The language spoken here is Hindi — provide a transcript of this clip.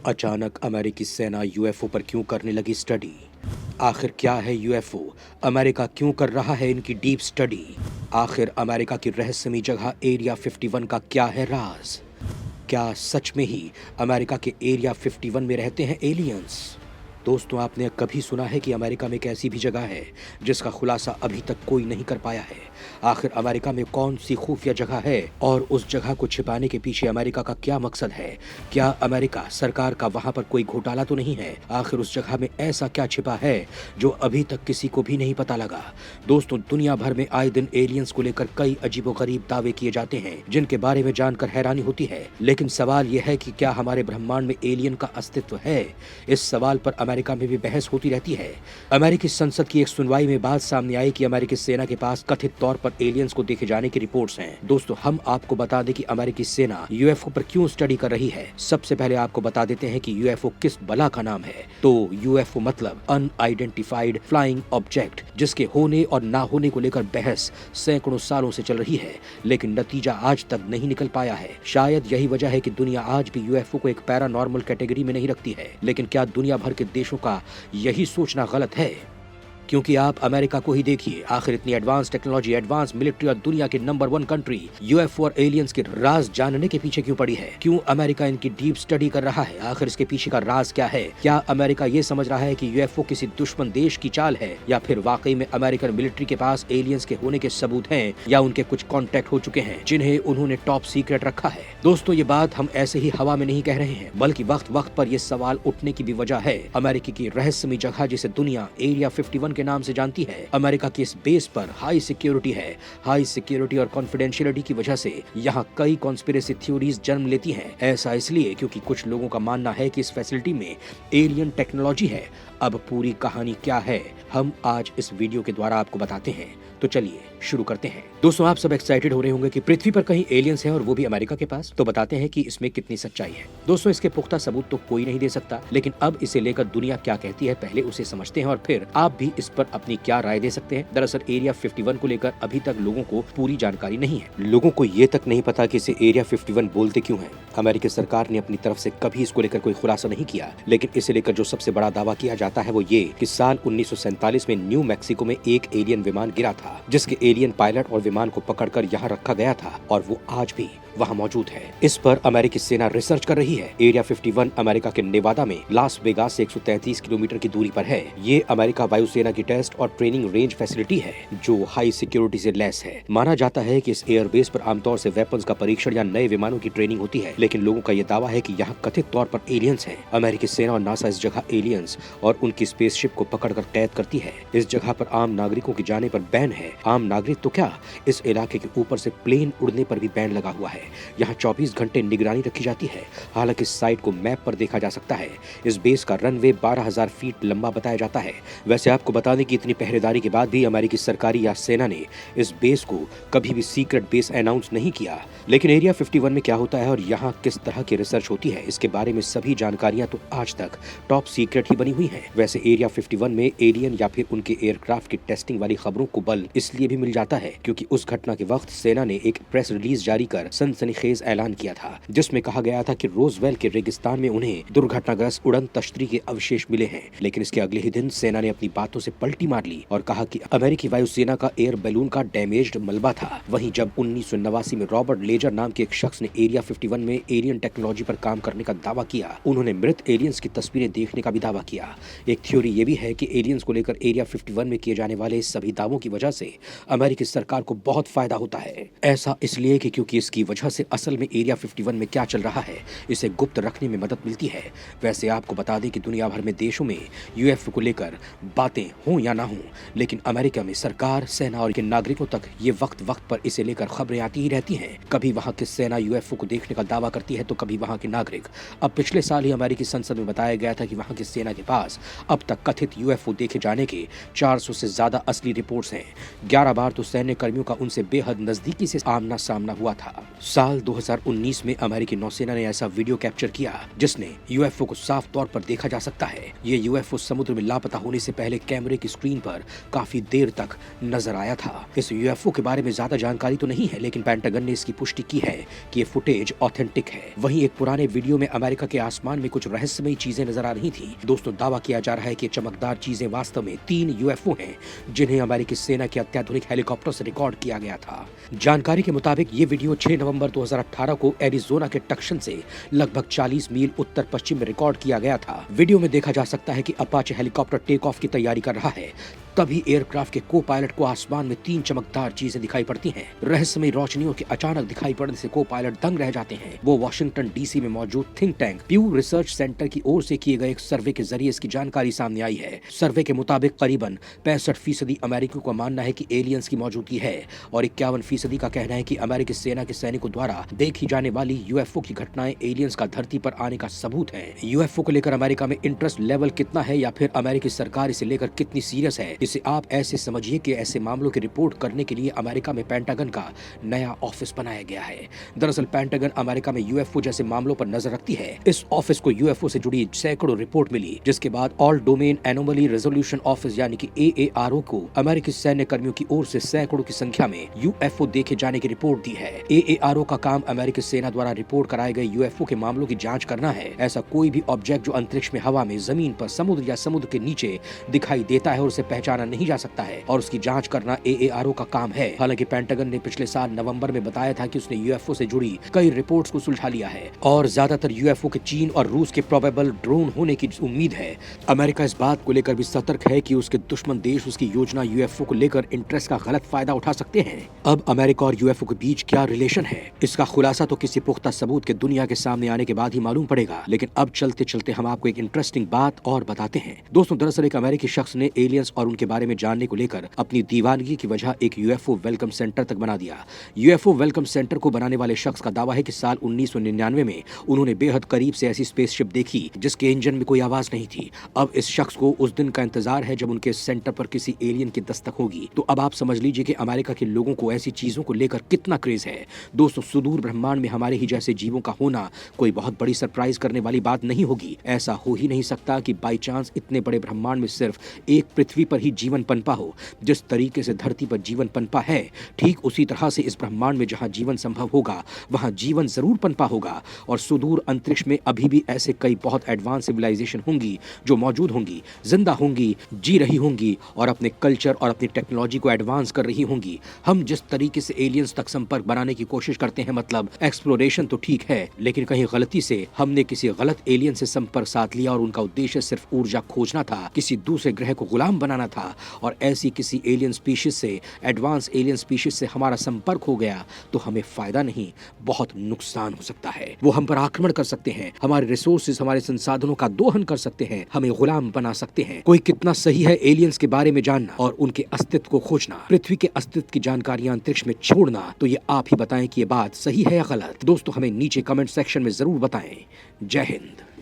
अचानक अमेरिकी सेना यूएफओ पर क्यों करने लगी स्टडी? आखिर क्या है यूएफओ? अमेरिका क्यों कर रहा है इनकी डीप स्टडी? आखिर अमेरिका की रहस्यमयी जगह एरिया 51 का क्या है राज? क्या सच में ही अमेरिका के एरिया 51 में रहते हैं एलियंस? दोस्तों, आपने कभी सुना है कि अमेरिका में एक ऐसी भी जगह है जिसका खुलासा अभी तक कोई नहीं कर पाया है? आखिर अमेरिका में कौन सी खुफिया जगह है और उस जगह को छिपाने के पीछे अमेरिका का क्या मकसद है? क्या अमेरिका सरकार का वहां पर कोई घोटाला तो नहीं है? आखिर उस जगह में ऐसा क्या छिपा है जो अभी तक किसी को भी नहीं पता लगा? दोस्तों, दुनिया भर में आए दिन एलियंस को लेकर कई अजीबोगरीब दावे किए जाते हैं जिनके बारे में जानकर हैरानी होती है। लेकिन सवाल यह है कि क्या हमारे ब्रह्मांड में एलियन का अस्तित्व है? इस सवाल पर अमेरिका में भी बहस होती रहती है। अमेरिकी संसद की एक सुनवाई में बात सामने आई कि अमेरिकी सेना के पास कथित तौर पर एलियंस को देखे जाने की रिपोर्ट्स हैं। दोस्तों, हम आपको बता दें कि अमेरिकी सेना यूएफओ पर क्यों स्टडी कर रही है। सबसे पहले आपको बता देते हैं कि यूएफओ किस बला का नाम है। तो यूएफओ मतलब अनआइडेंटिफाइड फ्लाइंग ऑब्जेक्ट, जिसके होने और ना होने को लेकर बहस सैकड़ों सालों से चल रही है, लेकिन नतीजा आज तक नहीं निकल पाया है। शायद यही वजह है कि दुनिया आज भी यूएफओ को एक पैरानॉर्मल कैटेगरी में नहीं रखती है। लेकिन क्या दुनिया भर के देशों का यही सोचना गलत है? क्योंकि आप अमेरिका को ही देखिए, आखिर इतनी एडवांस टेक्नोलॉजी, एडवांस मिलिट्री और दुनिया की नंबर 1 कंट्री यूएफओ और एलियंस के राज जानने के पीछे क्यों पड़ी है? क्यों अमेरिका इनकी डीप स्टडी कर रहा है? आखिर इसके पीछे का राज क्या है? क्या अमेरिका ये समझ रहा है कि यूएफओ किसी दुश्मन देश की चाल है, या फिर वाकई में अमेरिकन मिलिट्री के पास एलियंस के होने के सबूत हैं, या उनके कुछ कॉन्टेक्ट हो चुके हैं जिन्हें उन्होंने टॉप सीक्रेट रखा है? दोस्तों, ये बात हम ऐसे ही हवा में नहीं कह रहे हैं, बल्कि वक्त वक्त पर यह सवाल उठने की भी वजह है। अमेरिका की रहस्यमयी जगह जिसे दुनिया एरिया 51 के नाम से जानती है, अमेरिका की इस बेस पर हाई सिक्योरिटी है। हाई सिक्योरिटी और कॉन्फिडेंशियलिटी की वजह से यहाँ कई कॉन्स्पिरेसी थ्योरीज जन्म लेती हैं। ऐसा इसलिए क्योंकि कुछ लोगों का मानना है कि इस फैसिलिटी में एलियन टेक्नोलॉजी है। अब पूरी कहानी क्या है, हम आज इस वीडियो के द्वारा आपको बताते हैं। तो चलिए शुरू करते हैं। दोस्तों, आप सब एक्साइटेड हो रहे होंगे कि पृथ्वी पर कहीं एलियंस हैं और वो भी अमेरिका के पास। तो बताते हैं कि इसमें कितनी सच्चाई है। दोस्तों, इसके पुख्ता सबूत तो कोई नहीं दे सकता, लेकिन अब इसे लेकर दुनिया क्या कहती है पहले उसे समझते हैं और फिर आप भी इस पर अपनी क्या राय दे सकते हैं। दरअसल एरिया 51 को लेकर अभी तक लोगों को पूरी जानकारी नहीं है। लोगों को ये तक नहीं पता कि इसे एरिया 51 बोलते क्यों है। अमेरिकी सरकार ने अपनी तरफ से कभी इसको लेकर कोई खुलासा नहीं किया, लेकिन इसे लेकर जो सबसे बड़ा दावा किया जाता है वो ये कि साल 1947 में न्यू मैक्सिको में एक एलियन विमान गिरा था, जिसके एलियन पायलट और विमान को पकड़कर यहाँ रखा गया था और वो आज भी वहाँ मौजूद है। इस पर अमेरिकी सेना रिसर्च कर रही है। एरिया 51 अमेरिका के नेवादा में लास वेगास से 133 किलोमीटर की दूरी पर है। ये अमेरिका वायुसेना की टेस्ट और ट्रेनिंग रेंज फैसिलिटी है जो हाई सिक्योरिटी से लैस है। माना जाता है कि इस एयरबेस पर आमतौर से वेपन्स का परीक्षण या नए विमानों की ट्रेनिंग होती है, लेकिन लोगों का यह दावा है कि यहाँ कथित तौर पर एलियंस हैं। अमेरिकी सेना और नासा इस जगह एलियंस और उनकी स्पेसशिप को पकड़कर कैद करती है। इस जगह पर आम नागरिकों के जाने पर बैन है। आम नागरिक तो क्या, इस इलाके के ऊपर से प्लेन उड़ने पर भी बैन लगा हुआ है। यहाँ 24 घंटे निगरानी रखी जाती है। हालांकि इस साइट को मैप पर देखा जा सकता है। इस बेस का रनवे 12,000 फीट लंबा बताया जाता है। वैसे आपको बता दें कि इतनी पहरेदारी के बाद भी अमेरिकी सरकारी या सेना ने इस बेस को कभी भी सीक्रेट बेस अनाउंस नहीं किया। लेकिन एरिया 51 में क्या होता है और यहाँ किस तरह की रिसर्च होती है, इसके बारे में सभी जानकारियां तो आज तक टॉप सीक्रेट ही बनी हुई हैं। वैसे एरिया 51 में एलियन या फिर उनके एयरक्राफ्ट की टेस्टिंग वाली खबरों को बल इसलिए भी मिल जाता है क्योंकि उस घटना के वक्त सेना ने एक प्रेस रिलीज जारी कर सनसनीखेज ऐलान किया था, जिसमें कहा गया था कि रोजवेल के रेगिस्तान में उन्हें दुर्घटनाग्रस्त उड़न तश्तरी के अवशेष मिले हैं। लेकिन इसके अगले ही दिन सेना ने अपनी बातों से पलटी मार ली और कहा कि अमेरिकी वायुसेना का एयर बैलून का डैमेज्ड मलबा था। वहीं जब 1989 में रॉबर्ट लेजर नाम के एक शख्स ने एरिया 51 में एलियन टेक्नोलॉजी पर काम करने का दावा किया, उन्होंने मृत एलियंस की तस्वीरें देखने का भी दावा किया। एक थ्योरी ये भी है कि एलियंस को लेकर एरिया 51 में किए जाने वाले सभी दावों की वजह से अमेरिकी सरकार को बहुत फायदा होता है। ऐसा इसलिए कि क्योंकि इसकी वजह से असल में एरिया 51 में क्या चल रहा है इसे गुप्त रखने में मदद मिलती है। वैसे आपको बता दें कि दुनिया भर में देशों में यूएफओ को लेकर बातें हों या ना हों, लेकिन अमेरिका में सरकार, सेना और के नागरिकों तक ये वक्त वक्त पर इसे लेकर खबरें आती ही रहती हैं। कभी वहां की सेना यूएफओ को देखने का दावा करती है तो कभी वहां के नागरिक। अब पिछले साल ही अमेरिकी संसद में बताया गया था कि वहां की सेना के पास अब तक कथित यूएफओ देखे जाने के 400 से ज्यादा असली रिपोर्ट्स हैं। 11 बार तो सैन्य कर्मियों का उनसे बेहद नजदीकी से आमना सामना हुआ था। साल 2019 में अमेरिकी नौसेना ने ऐसा वीडियो कैप्चर किया जिसने यूएफओ को साफ तौर पर देखा जा सकता है। ये यूएफओ समुद्र में लापता होने से पहले कैमरे की स्क्रीन पर काफी देर तक नजर आया था। इस यूएफओ के बारे में ज्यादा जानकारी तो नहीं है, लेकिन पेंटागन ने इसकी पुष्टि की है कि ये फुटेज ऑथेंटिक है। वहीं एक पुराने वीडियो में अमेरिका के आसमान में कुछ रहस्यमयी चीजें नजर आ रही थी। दोस्तों, दावा किया जा रहा है कि चमकदार चीजें वास्तव में 3 यूएफओ हैं, जिन्हें अमेरिकी सेना के अत्याधुनिक हेलीकॉप्टर से रिकॉर्ड किया गया था। जानकारी के मुताबिक ये वीडियो 6 नवंबर 2018 को एरिजोना के टक्सन से लगभग 40 मील उत्तर पश्चिम में रिकॉर्ड किया गया था। वीडियो में देखा जा सकता है कि अपाचे हेलीकॉप्टर टेक ऑफ की तैयारी कर रहा है। तभी एयरक्राफ्ट के को पायलट को आसमान में 3 चमकदार चीजें दिखाई पड़ती हैं। रहस्यमयी रोशनियों के अचानक दिखाई पड़ने से को पायलट दंग रह जाते हैं। वो वॉशिंगटन डीसी में मौजूद थिंक टैंक प्यू रिसर्च सेंटर की ओर से किए गए एक सर्वे के जरिए इसकी जानकारी सामने आई है। सर्वे के मुताबिक करीबन 65% अमेरिकियों का मानना है कि एलियंस की मौजूदगी है और 51% का कहना है कि अमेरिकी सेना के सैनिकों द्वारा देखी जाने वाली यूएफओ की घटनाएं एलियंस का धरती पर आने का सबूत है। यूएफओ को लेकर अमेरिका में इंटरेस्ट लेवल कितना है या फिर अमेरिकी सरकार इसे लेकर कितनी सीरियस है, इसे आप ऐसे समझिए कि ऐसे मामलों की रिपोर्ट करने के लिए अमेरिका में पेंटागन का नया ऑफिस बनाया गया है। दरअसल पेंटागन अमेरिका में यूएफओ जैसे मामलों पर नजर रखती है। इस ऑफिस को यूएफओ से जुड़ी सैकड़ों रिपोर्ट मिली, जिसके बाद all domain anomaly resolution office यानी कि AARO को अमेरिकी सैन्य कर्मियों की ओर से सैकड़ों की संख्या में यूएफओ देखे जाने की रिपोर्ट दी है। AARO का काम अमेरिकी सेना द्वारा रिपोर्ट कराए गए यूएफओ के मामलों की जांच करना है। ऐसा कोई भी ऑब्जेक्ट जो अंतरिक्ष में, हवा में, जमीन पर, समुद्र या समुद्र के नीचे दिखाई देता है और उसे पहचाना नहीं जा सकता है और उसकी जांच करना AARO का काम है। हालांकि पेंटागन ने पिछले साल नवंबर में बताया था कि उसने यूएफओ से जुड़ी कई रिपोर्ट्स को सुलझा लिया है और ज्यादातर यूएफओ के चीन और रूस के प्रोबेबल ड्रोन होने की उम्मीद है। अमेरिका इस बात को लेकर भी सतर्क है कि उसके दुश्मन देश उसकी योजना यूएफओ को लेकर इंटरेस्ट का गलत फायदा उठा सकते हैं। अब अमेरिका और यूएफओ के बीच क्या रिलेशन है, इसका खुलासा तो किसी पुख्ता सबूत के दुनिया के सामने आने के बाद ही मालूम पड़ेगा। लेकिन अब चलते चलते हम आपको एक इंटरेस्टिंग बात और बताते हैं। दोस्तों, दरअसल एक अमेरिकी शख्स ने एलियंस और उनके बारे में जानने को लेकर अपनी दीवानगी की वजह एक यूएफओ वेलकम सेंटर तक बना दिया। यूएफओ वेलकम सेंटर को बनाने वाले शख्स का दावा है कि साल 1999 में उन्होंने बेहद करीब से ऐसी स्पेसशिप देखी जिसके इंजन में कोई आवाज नहीं थी। अब इस शख्स को उस दिन का इंतजार है जब उनके सेंटर पर किसी एलियन की दस्तक होगी। तो अब आप समझ लीजिए कि अमेरिका के लोगों को ऐसी चीजों को लेकर कितना क्रेज है। दोस्तों, सुदूर ब्रह्मांड में हमारे ही जैसे जीवों का होना कोई बहुत बड़ी सरप्राइज करने वाली बात नहीं होगी। ऐसा हो ही नहीं सकता कि बाई चांस इतने बड़े ब्रह्मांड में सिर्फ एक पृथ्वी पर ही जीवन पनपा हो। जिस तरीके से धरती पर जीवन पनपा है, ठीक उसी तरह से इस ब्रह्मांड में जहां जीवन संभव होगा वहां जीवन जरूर पनपा होगा। और सुदूर अंतरिक्ष में अभी भी ऐसे कई बहुत एडवांस सिविलाइजेशन होंगी जो मौजूद होंगी, जिंदा होंगी, जी रही होंगी और अपने कल्चर और अपनी टेक्नोलॉजी को एडवांस कर रही होंगी। हम जिस तरीके से एलियंस तक संपर्क बनाने की कोशिश करते हैं, मतलब एक्सप्लोरेशन तो ठीक है, लेकिन कहीं गलती से हमने किसी गलत एलियन से संपर्क साध लिया और उनका उद्देश्य सिर्फ ऊर्जा खोजना था, किसी दूसरे ग्रह को गुलाम बनाना था और ऐसी किसी एलियन स्पीशीज से, एडवांस एलियन स्पीशीज से हमारा संपर्क हो गया तो हमें फायदा नहीं, बहुत नुकसान हो सकता है। वो हम पर आक्रमण कर सकते हैं, हमारे रिसोर्सेज, हमारे संसाधनों का दोहन कर सकते हैं, हमें गुलाम बना सकते हैं। कोई कितना सही है एलियंस के बारे में जानना और उनके अस्तित्व को खोजना, पृथ्वी के अस्तित्व की जानकारियां अंतरिक्ष में छोड़ना, तो ये आप ही बताएं कि ये बात सही है या गलत। दोस्तों, हमें नीचे कमेंट सेक्शन में जरूर बताएं। जय हिंद।